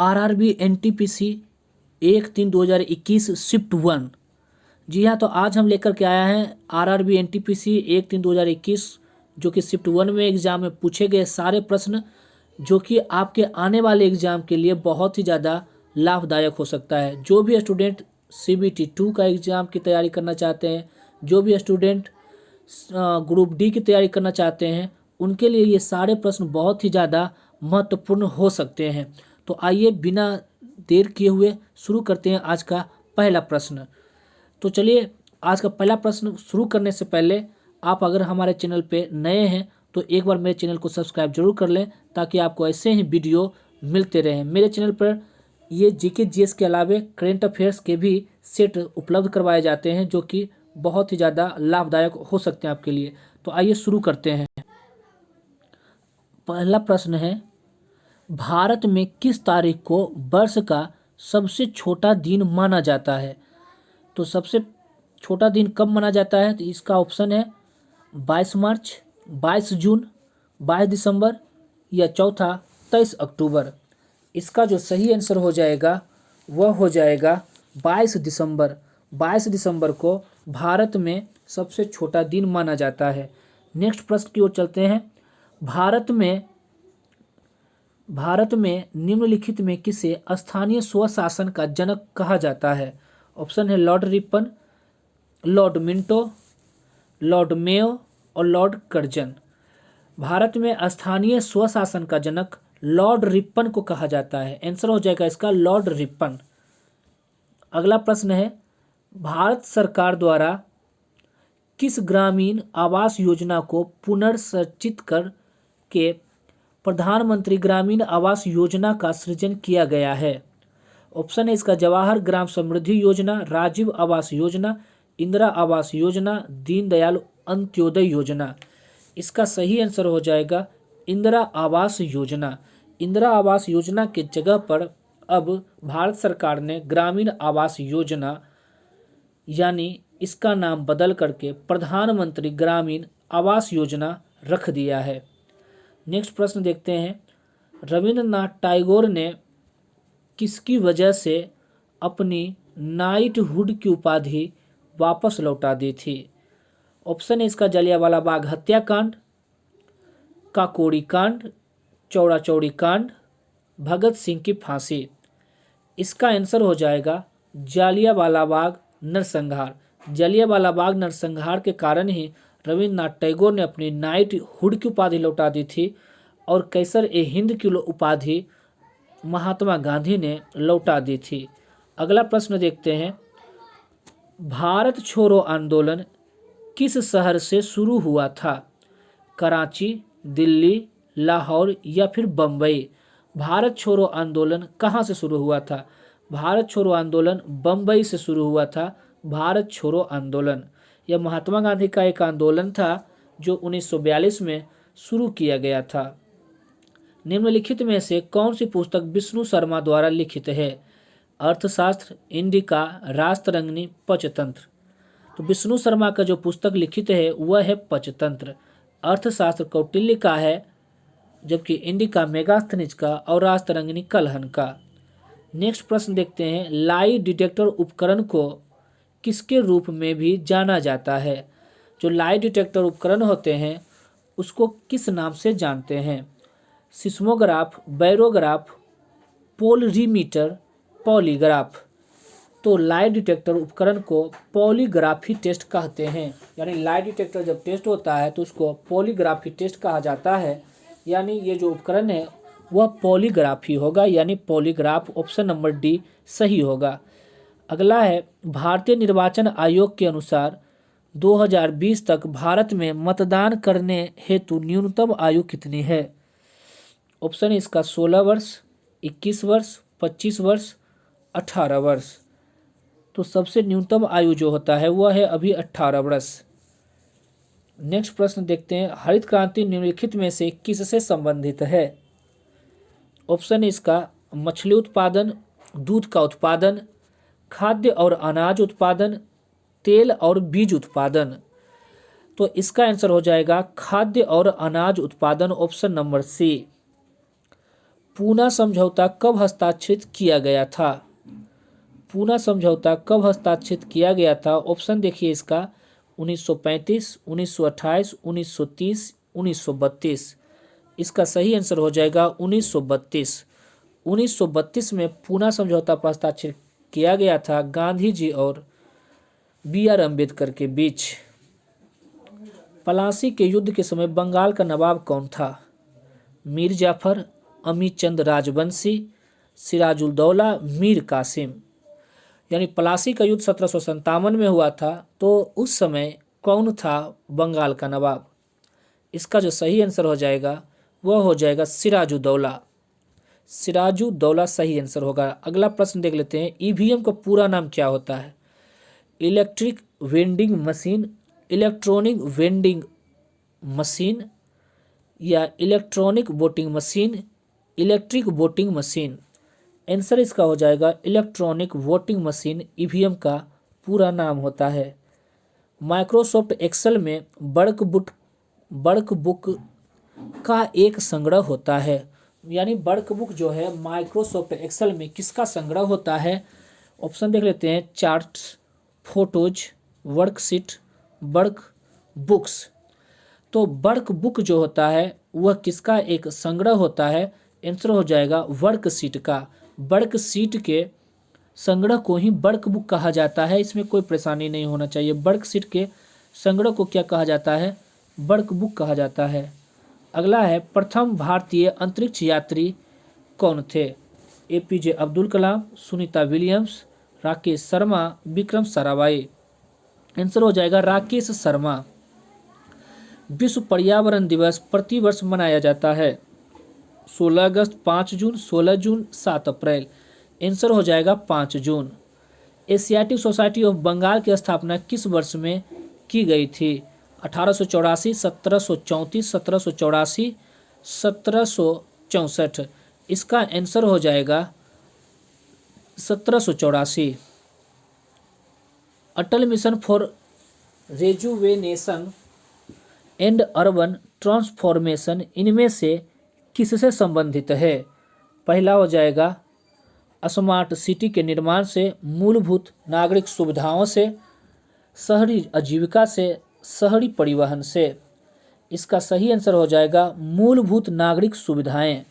RRB NTPC 1/3/2021 shift 1। जी हाँ, तो आज हम लेकर के आया हैं आरआरबी एनटीपीसी 1/3/2021 जो कि शिफ्ट 1 में एग्जाम में पूछे गए सारे प्रश्न, जो कि आपके आने वाले एग्जाम के लिए बहुत ही ज़्यादा लाभदायक हो सकता है। जो भी स्टूडेंट CBT 2 का एग्ज़ाम की तैयारी करना चाहते हैं, जो भी स्टूडेंट ग्रुप डी की तैयारी करना चाहते हैं, उनके लिए ये सारे प्रश्न बहुत ही ज़्यादा महत्वपूर्ण हो सकते हैं। तो आइए बिना देर किए हुए शुरू करते हैं आज का पहला प्रश्न। तो चलिए, आज का पहला प्रश्न शुरू करने से पहले आप अगर हमारे चैनल पे नए हैं तो एक बार मेरे चैनल को सब्सक्राइब जरूर कर लें, ताकि आपको ऐसे ही वीडियो मिलते रहें। मेरे चैनल पर ये जीके जीएस के अलावे करेंट अफेयर्स के भी सेट उपलब्ध करवाए जाते हैं, जो कि बहुत ही ज़्यादा लाभदायक हो सकते हैं आपके लिए। तो आइए शुरू करते हैं। पहला प्रश्न है, भारत में किस तारीख को वर्ष का सबसे छोटा दिन माना जाता है? तो सबसे छोटा दिन कब माना जाता है? तो इसका ऑप्शन है 22 मार्च, 22 जून, 22 दिसंबर या चौथा 23 अक्टूबर। इसका जो सही आंसर हो जाएगा वह हो जाएगा 22 दिसंबर। 22 दिसंबर को भारत में सबसे छोटा दिन माना जाता है। नेक्स्ट प्रश्न की ओर चलते हैं। भारत में निम्नलिखित में किसे स्थानीय स्वशासन का जनक कहा जाता है? ऑप्शन है Lord Ripon, Lord Minto, Lord Mayo और लॉर्ड कर्जन। भारत में स्थानीय स्वशासन का जनक लॉर्ड रिपन को कहा जाता है। आंसर हो जाएगा इसका लॉर्ड रिपन। अगला प्रश्न है, भारत सरकार द्वारा किस ग्रामीण आवास योजना को पुनर्संरचित कर के प्रधानमंत्री ग्रामीण आवास योजना का सृजन किया गया है? ऑप्शन है इसका जवाहर ग्राम समृद्धि योजना, राजीव आवास योजना, इंदिरा आवास योजना, दीनदयाल अंत्योदय योजना। इसका सही आंसर हो जाएगा इंदिरा आवास योजना। इंदिरा आवास योजना के जगह पर अब भारत सरकार ने ग्रामीण आवास योजना यानी इसका नाम बदल करके प्रधानमंत्री ग्रामीण आवास योजना रख दिया है। नेक्स्ट प्रश्न देखते हैं। रविंद्रनाथ टैगोर ने किसकी वजह से अपनी नाइटहुड की उपाधि वापस लौटा दी थी? ऑप्शन है इसका जलियांवाला बाग हत्याकांड, काकोरी कांड, चौरा चौरी कांड, भगत सिंह की फांसी। इसका आंसर हो जाएगा जलियांवाला बाग नरसंहार। जलियांवाला बाग नरसंहार के कारण ही रविंद्रनाथ टैगोर ने अपनी नाइटहुड की उपाधि लौटा दी थी और कैसर-ए-हिंद की उपाधि महात्मा गांधी ने लौटा दी थी। अगला प्रश्न देखते हैं। भारत छोड़ो आंदोलन किस शहर से शुरू हुआ था? कराची, दिल्ली, लाहौर या फिर बम्बई? भारत छोड़ो आंदोलन कहाँ से शुरू हुआ था? भारत छोड़ो आंदोलन बम्बई से शुरू हुआ था। भारत छोड़ो आंदोलन यह महात्मा गांधी का एक आंदोलन था जो 1942 में शुरू किया गया था। निम्नलिखित में से कौन सी पुस्तक विष्णु शर्मा द्वारा लिखित है? अर्थशास्त्र, इंडिका, राष्ट्ररंगिणी, पंचतंत्र। तो विष्णु शर्मा का जो पुस्तक लिखित है वह है पंचतंत्र। अर्थशास्त्र कौटिल्य का है, जबकि इंडिका मेगास्थनीज का और राष्ट्ररंगिणी कलहन का। नेक्स्ट प्रश्न देखते हैं। लाई डिटेक्टर उपकरण को किसके रूप में भी जाना जाता है? जो लाई डिटेक्टर उपकरण होते हैं उसको किस नाम से जानते हैं? Seismograph, barograph, polarimeter, polygraph. तो लाई डिटेक्टर उपकरण को पॉलीग्राफी टेस्ट कहते हैं। यानी लाई डिटेक्टर जब टेस्ट होता है तो उसको पॉलीग्राफी टेस्ट कहा जाता है। यानी ये जो उपकरण है वह पॉलीग्राफी होगा, यानी पॉलीग्राफ। ऑप्शन नंबर डी सही होगा। अगला है, भारतीय निर्वाचन आयोग के अनुसार 2020 तक भारत में मतदान करने हेतु न्यूनतम आयु कितनी है? ऑप्शन है इसका 16 वर्ष, 21 वर्ष, 25 वर्ष, 18 वर्ष। तो सबसे न्यूनतम आयु जो होता है वह है अभी 18 वर्ष। नेक्स्ट प्रश्न देखते हैं। हरित क्रांति निम्नलिखित में से किससे संबंधित है? ऑप्शन है इसका मछली उत्पादन, दूध का उत्पादन, खाद्य और अनाज उत्पादन, तेल और बीज उत्पादन। तो इसका आंसर हो जाएगा खाद्य और अनाज उत्पादन। Option number C. पूना समझौता कब हस्ताक्षरित किया गया था? पूना समझौता कब हस्ताक्षरित किया गया था? ऑप्शन देखिए इसका 1935, 1928, 1930, 1932। इसका सही आंसर हो जाएगा 1932। 1932 में पूना समझौता पर हस्ताक्षर किया गया था गांधी जी और B.R. अम्बेडकर के बीच। पलासी के युद्ध के समय बंगाल का नवाब कौन था? मीर जाफर, अमीर चंद राजवंशी, सिराजुद्दौला, मीर कासिम। यानी पलासी का युद्ध 1757 में हुआ था, तो उस समय कौन था बंगाल का नवाब? इसका जो सही आंसर हो जाएगा वह हो जाएगा सिराजुद्दौला। सिराजुद्दौला सही आंसर होगा। अगला प्रश्न देख लेते हैं, ईवीएम का पूरा नाम क्या होता है? Electric vending machine, electronic vending machine, या electronic voting machine, electric voting machine. Answer इसका हो जाएगा इलेक्ट्रॉनिक वोटिंग मशीन ईवीएम का पूरा नाम होता है। माइक्रोसॉफ्ट एक्सेल में वर्कबुक का एक संग्रह होता है। यानी वर्कबुक जो है माइक्रोसॉफ्ट एक्सेल में किसका संग्रह होता है? ऑप्शन देख लेते हैं, charts, photos, worksheet, work books. तो वर्क बुक जो होता है वह किसका एक संग्रह होता है? आंसर हो जाएगा वर्कशीट का। वर्कशीट के संग्रह को ही वर्क बुक कहा जाता है, इसमें कोई परेशानी नहीं होना चाहिए। वर्कशीट के संग्रह को क्या कहा जाता है? वर्क बुक कहा जाता है। अगला है, प्रथम भारतीय अंतरिक्ष यात्री कौन थे? APJ Abdul Kalam, Sunita Williams, Rakesh Sharma, Vikram Sarabhai. Answer हो जाएगा राकेश शर्मा। विश्व पर्यावरण दिवस प्रतिवर्ष मनाया जाता है 16 अगस्त, 5 जून, 16 जून, 7 अप्रैल। आंसर हो जाएगा 5 जून। एशियाटिक सोसाइटी ऑफ बंगाल की स्थापना किस वर्ष में की गई थी? 1884, 1734, 1784, 1764। इसका आंसर हो जाएगा 1784। Atal mission for rejuvenation and urban transformation इनमें से किससे संबंधित है? पहला हो जाएगा स्मार्ट सिटी के निर्माण से, मूलभूत नागरिक सुविधाओं से, शहरी आजीविका से, शहरी परिवहन से। इसका सही आंसर हो जाएगा मूलभूत नागरिक सुविधाएं।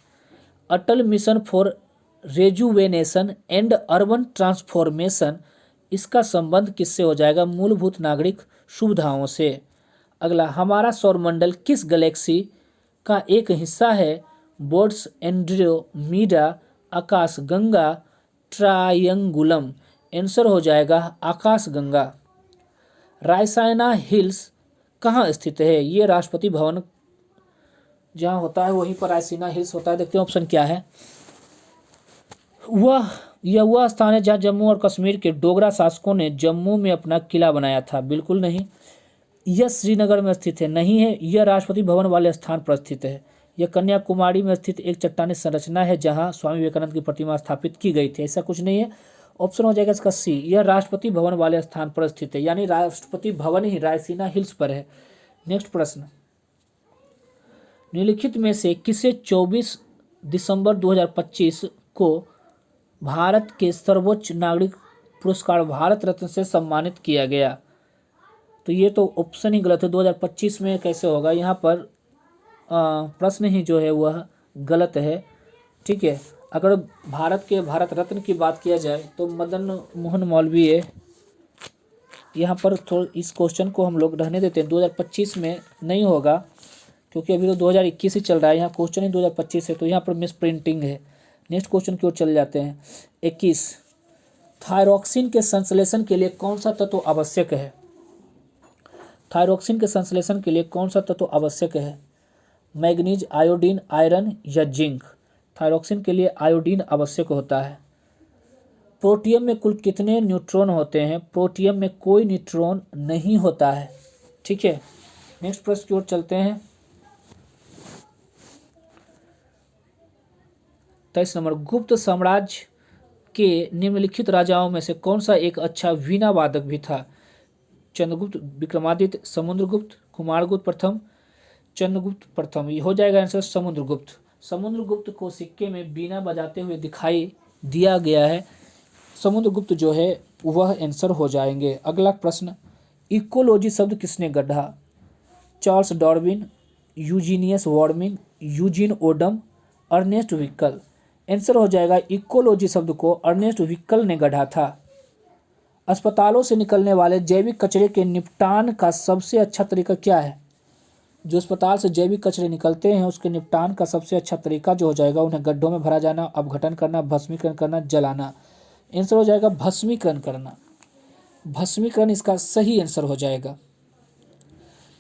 Atal mission for rejuvenation and urban transformation, इसका संबंध किससे हो जाएगा? मूलभूत नागरिक सुविधाओं से। अगला, हमारा सौरमंडल किस गैलेक्सी का एक हिस्सा है? बोर्ड्स एंड्रोमीडा, आकाशगंगा, ट्रायंगुलम। आंसर हो जाएगा आकाशगंगा। रायसीना हिल्स कहाँ स्थित है? ये राष्ट्रपति भवन जहाँ होता है वहीं पर रायसीना हिल्स होता है। देखते हैं ऑप्शन क्या है। वह स्थान है जहाँ जम्मू और कश्मीर के डोगरा शासकों ने जम्मू में अपना किला बनाया था। बिल्कुल नहीं। यह श्रीनगर में स्थित है। नहीं है। यह राष्ट्रपति भवन वाले स्थान पर स्थित है। यह कन्याकुमारी में स्थित एक चट्टानी संरचना है जहां स्वामी विवेकानंद की प्रतिमा स्थापित की गई थी। ऐसा कुछ नहीं है। ऑप्शन हो जाएगा इसका सी, यह राष्ट्रपति भवन वाले स्थान पर स्थित है। यानी राष्ट्रपति भवन ही रायसीना हिल्स पर है। नेक्स्ट प्रश्न, निम्नलिखित में से किसे 24 दिसंबर 2025 को भारत के सर्वोच्च नागरिक पुरस्कार भारत रत्न से सम्मानित किया गया? तो ये तो ऑप्शन ही गलत है। 2025 में कैसे होगा? यहाँ पर प्रश्न ही जो है वह गलत है। ठीक है। अगर भारत के भारत रत्न की बात किया जाए तो मदन मोहन मालवीय, यहाँ पर थोड़ा इस क्वेश्चन को हम लोग रहने देते हैं। 2025 में नहीं होगा क्योंकि अभी तो 2021 ही चल रहा है। यहाँ क्वेश्चन ही 2025 है तो यहाँ पर मिस प्रिंटिंग है। नेक्स्ट क्वेश्चन की ओर चल जाते हैं। 21, थायरॉक्सिन के संश्लेषण के लिए कौन सा तत्व आवश्यक है? थायरॉक्सिन के संश्लेषण के लिए कौन सा तत्व आवश्यक है? मैग्नीज, आयोडीन, आयरन या जिंक? थायरॉक्सिन के आयोडीन आवश्यक होता है। प्रोटियम में कुल कितने न्यूट्रॉन होते हैं? प्रोटियम में कोई न्यूट्रॉन नहीं होता है। ठीक है। नेक्स्ट प्रश्न की ओर चलते हैं। 23 नंबर, गुप्त साम्राज्य के निम्नलिखित राजाओं में से कौन सा एक अच्छा वीणा वादक भी था? चंद्रगुप्त, विक्रमादित्य, समुद्रगुप्त, कुमारगुप्त प्रथम, चंद्रगुप्त प्रथम। ये हो जाएगा आंसर समुद्रगुप्त। समुद्रगुप्त को सिक्के में बीना बजाते हुए दिखाई दिया गया है। समुद्रगुप्त जो है वह आंसर हो जाएंगे। अगला प्रश्न, इकोलॉजी शब्द किसने गढ़ा? Charles Darwin, Eugenius Warming, Eugene Odum, Ernest Haeckel. Answer हो जाएगा इकोलॉजी शब्द को अर्नेस्ट विक्कल ने गढ़ा था। अस्पतालों से निकलने वाले जैविक कचरे के निपटान का सबसे अच्छा तरीका क्या है? जो अस्पताल से जैविक कचरे निकलते हैं उसके निपटान का सबसे अच्छा तरीका जो हो जाएगा उन्हें गड्ढों में भरा जाना, अपघटन करना, भस्मीकरण करना, जलाना। आंसर हो जाएगा भस्मीकरण करना। भस्मीकरण इसका सही आंसर हो जाएगा।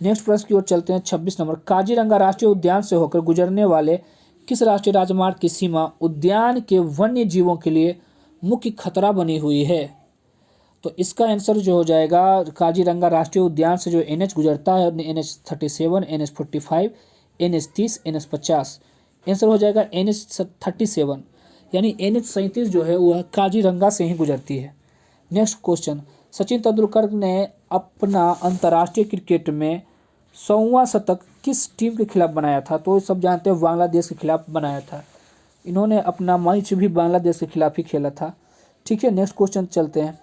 नेक्स्ट प्रश्न की ओर चलते हैं। 26 नंबर, काजीरंगा राष्ट्रीय उद्यान से होकर गुजरने वाले किस राष्ट्रीय राजमार्ग की सीमा उद्यान के वन्य जीवों के लिए मुख्य खतरा बनी हुई है? तो इसका आंसर जो हो जाएगा काजीरंगा राष्ट्रीय उद्यान से जो NH गुजरता है NH37, NH45, NH30, NH50। Answer हो जाएगा NH37 यानी NH37 जो है वह काजीरंगा से ही गुजरती है। नेक्स्ट क्वेश्चन, सचिन तेंदुलकर ने अपना अंतर्राष्ट्रीय क्रिकेट में 100वां शतक किस टीम के खिलाफ बनाया था? तो सब जानते हैं बांग्लादेश के खिलाफ बनाया था। इन्होंने अपना मैच भी बांग्लादेश के खिलाफ ही खेला था। ठीक है, नेक्स्ट क्वेश्चन चलते हैं।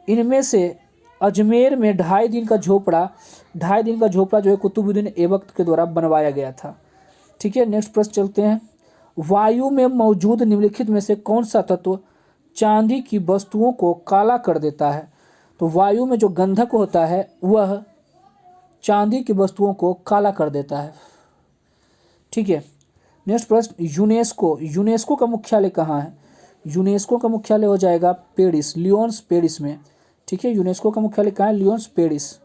इनमें से अजमेर में 2.5 दिन का झोपड़ा जो है कुतुबुद्दीन ऐबक के द्वारा बनवाया गया था। ठीक है, नेक्स्ट प्रश्न चलते हैं। वायु में मौजूद निम्नलिखित में से कौन सा तत्व चांदी की वस्तुओं को काला कर देता है? तो वायु में जो गंधक होता है वह चांदी की वस्तुओं को काला कर देता है। ठीक है, नेक्स्ट प्रश्न, यूनेस्को का मुख्यालय कहाँ है? यूनेस्को का मुख्यालय हो जाएगा पेरिस, लियोन्स पेरिस में। ठीक है, यूनेस्को का मुख्यालय कहाँ है? Lions Paris.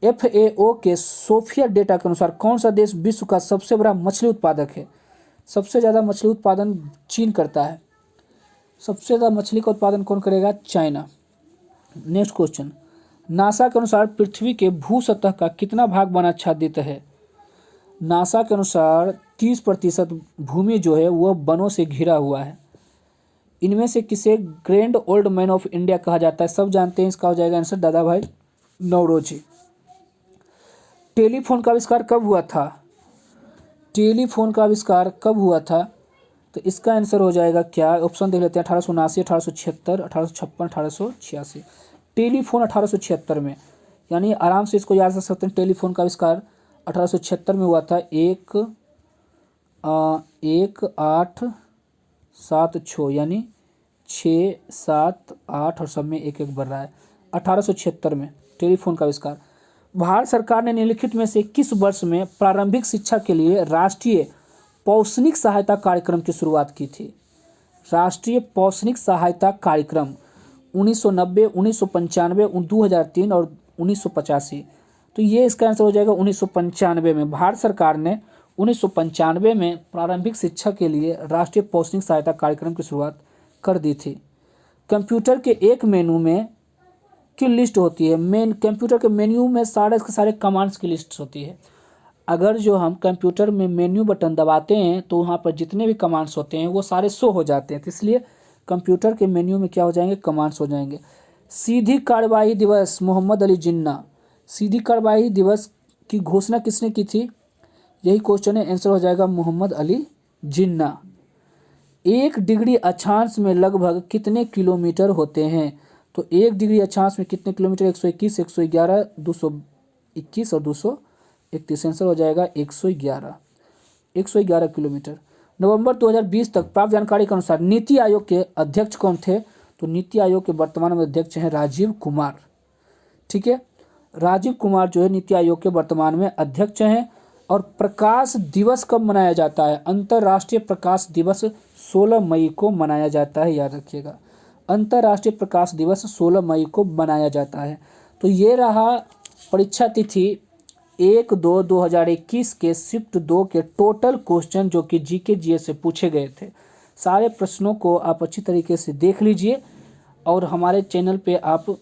FAO के सोफिया डेटा के अनुसार कौन सा देश विश्व का सबसे बड़ा मछली उत्पादक है? सबसे ज़्यादा मछली उत्पादन चीन करता है। सबसे ज़्यादा मछली का उत्पादन कौन करेगा? चाइना। नेक्स्ट क्वेश्चन, नासा के अनुसार पृथ्वी के भू सतह का कितना भाग वनाच्छादित है? नासा के अनुसार 30% भूमि जो है वह वनों से घिरा हुआ है। इनमें से किसे grand old man of India कहा जाता है? सब जानते हैं, इसका हो जाएगा आंसर दादा भाई नौरोजी। टेलीफोन का आविष्कार कब हुआ था? टेलीफोन का आविष्कार कब हुआ था? तो इसका आंसर हो जाएगा क्या? ऑप्शन देख लेते हैं। 1879, 1876, 1856, 1886। टेलीफोन 1876 में, यानी आराम से इसको याद कर सकते हैं। टेलीफोन का आविष्कार 1876 में हुआ था। 1-8-7-6 यानी 6, 7, 8 और सब में 1-1 बढ़ रहा है। 1876 में टेलीफोन का आविष्कार। भारत सरकार ने निम्नलिखित में से किस वर्ष में प्रारंभिक शिक्षा के लिए राष्ट्रीय पौष्टिक सहायता कार्यक्रम की शुरुआत की थी? राष्ट्रीय पौष्टिक सहायता कार्यक्रम 1990, 1995, 2003 और 1985। तो ये इसका आंसर हो जाएगा 1995 में। भारत सरकार ने 1995 में प्रारंभिक शिक्षा के लिए राष्ट्रीय पौष्टिक सहायता कार्यक्रम की शुरुआत कर दी थी। कंप्यूटर के एक मेनू में की लिस्ट होती है। कंप्यूटर के मेन्यू में सारे के सारे कमांड्स की लिस्ट होती है। अगर जो हम कंप्यूटर में मेन्यू बटन दबाते हैं तो वहाँ पर जितने भी कमांड्स होते हैं वो सारे शो हो जाते हैं। तो इसलिए कंप्यूटर के मेन्यू में क्या हो जाएंगे? कमांड्स हो जाएंगे। सीधी कार्यवाही दिवस मोहम्मद अली जिन्ना, सीधी कार्यवाही दिवस की घोषणा किसने की थी? यही क्वेश्चन है, आंसर हो जाएगा मोहम्मद अली जिन्ना। 1 डिग्री अक्षांश में लगभग कितने किलोमीटर होते हैं? तो 1 डिग्री अक्षांश में कितने किलोमीटर? 121, 111, 221 और 231। आंसर हो जाएगा 111 किलोमीटर। नवंबर 2020 तक प्राप्त जानकारी के अनुसार नीति आयोग के अध्यक्ष कौन थे? तो नीति आयोग के वर्तमान में अध्यक्ष हैं राजीव कुमार। ठीक है, राजीव कुमार जो है नीति आयोग के वर्तमान में अध्यक्ष हैं। और प्रकाश दिवस कब मनाया जाता है? अंतर्राष्ट्रीय प्रकाश दिवस 16 मई को मनाया जाता है, याद रखिएगा। अंतर्राष्ट्रीय प्रकाश दिवस 16 मई को मनाया जाता है। तो ये रहा परीक्षा तिथि 1-2-2021 के शिफ्ट 2 के टोटल क्वेश्चन जो कि जीके जीएस से पूछे गए थे। सारे प्रश्नों को आप अच्छी तरीके से देख लीजिए और हमारे चैनल पे आप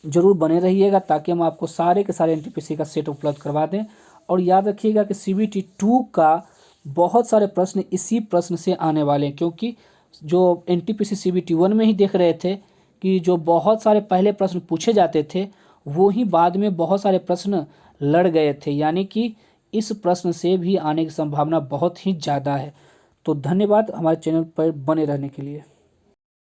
जरूर बने रहिएगा ताकि हम आपको सारे के सारे एनटीपीसी का सेट उपलब्ध करवा दें। और याद रखिएगा कि CBT 2 का बहुत सारे प्रश्न इसी प्रश्न से आने वाले हैं, क्योंकि जो एनटीपीसी CBT 1 में ही देख रहे थे कि जो बहुत सारे पहले प्रश्न पूछे जाते थे वो ही बाद में बहुत सारे प्रश्न लड़ गए थे, यानी कि इस प्रश्न से भी आने की संभावना बहुत ही ज़्यादा है। तो धन्यवाद हमारे चैनल पर बने रहने के लिए।